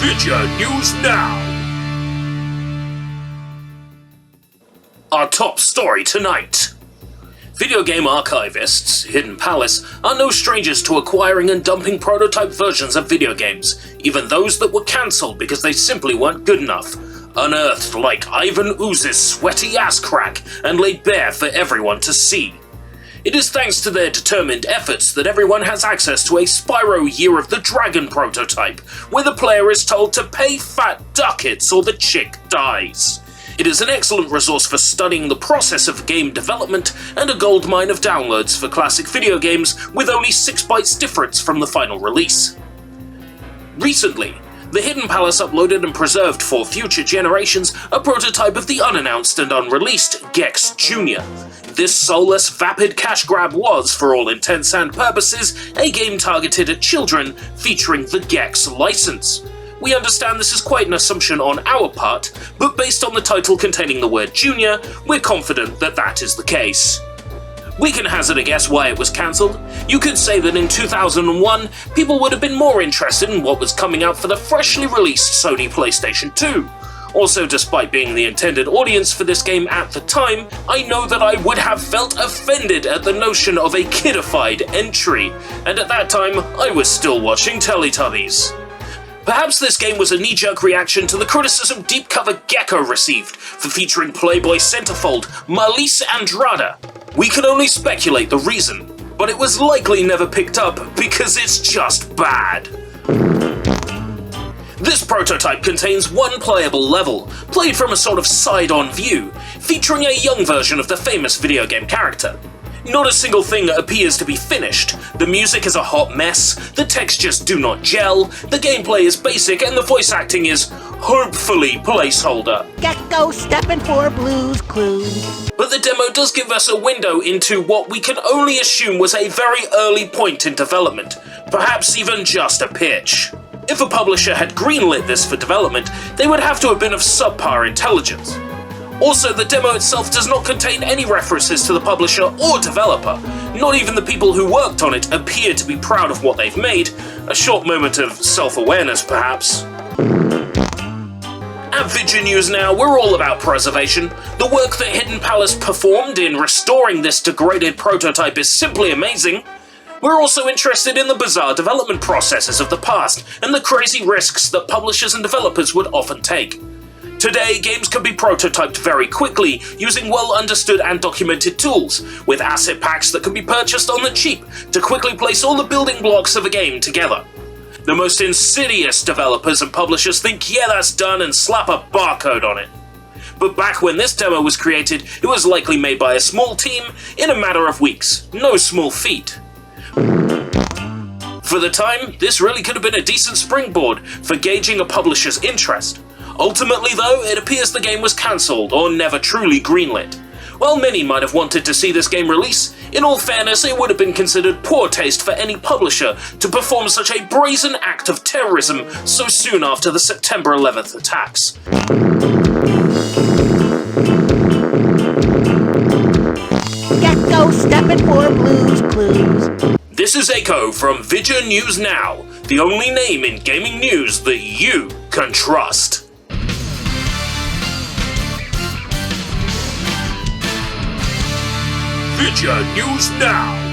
Vidya News Now. Our top story tonight. Video game archivists, Hidden Palace, are no strangers to acquiring and dumping prototype versions of video games, even those that were cancelled because they simply weren't good enough, unearthed like Ivan Ooze's sweaty ass crack and laid bare for everyone to see. It is thanks to their determined efforts that everyone has access to a Spyro Year of the Dragon prototype, where the player is told to pay fat ducats or the chick dies. It is an excellent resource for studying the process of game development and a goldmine of downloads for classic video games with only 6 bytes difference from the final release. Recently, the Hidden Palace uploaded and preserved for future generations a prototype of the unannounced and unreleased GEX Jr. This soulless, vapid cash grab was, for all intents and purposes, a game targeted at children featuring the GEX license. We understand this is quite an assumption on our part, but based on the title containing the word Junior, we're confident that that is the case. We can hazard a guess why it was cancelled. You could say that in 2001, people would have been more interested in what was coming out for the freshly released Sony PlayStation 2. Also, despite being the intended audience for this game at the time, I know that I would have felt offended at the notion of a kidified entry, and at that time, I was still watching Teletubbies. Perhaps this game was a knee-jerk reaction to the criticism Deep Cover Gecko received for featuring Playboy centerfold Marlise Andrada. We can only speculate the reason, but it was likely never picked up because it's just bad. This prototype contains one playable level, played from a sort of side-on view, featuring a young version of the famous video game character. Not a single thing appears to be finished. The music is a hot mess, the textures do not gel, the gameplay is basic, and the voice acting is, hopefully, placeholder. Gecko stepping for Blue's Clues. But the demo does give us a window into what we can only assume was a very early point in development, perhaps even just a pitch. If a publisher had greenlit this for development, they would have to have been of subpar intelligence. Also, the demo itself does not contain any references to the publisher or developer. Not even the people who worked on it appear to be proud of what they've made. A short moment of self-awareness, perhaps. At Vidya News Now, we're all about preservation. The work that Hidden Palace performed in restoring this degraded prototype is simply amazing. We're also interested in the bizarre development processes of the past and the crazy risks that publishers and developers would often take. Today, games can be prototyped very quickly using well-understood and documented tools, with asset packs that can be purchased on the cheap to quickly place all the building blocks of a game together. The most insidious developers and publishers think, yeah, that's done, and slap a barcode on it. But back when this demo was created, it was likely made by a small team in a matter of weeks. No small feat. For the time, this really could have been a decent springboard for gauging a publisher's interest. Ultimately, though, it appears the game was cancelled or never truly greenlit. While many might have wanted to see this game release, in all fairness, it would have been considered poor taste for any publisher to perform such a brazen act of terrorism so soon after the September 11th attacks. Gecko stepping for Blue's Clues. This is Echo from Vidya News Now, the only name in gaming news that you can trust. Vidya News Now.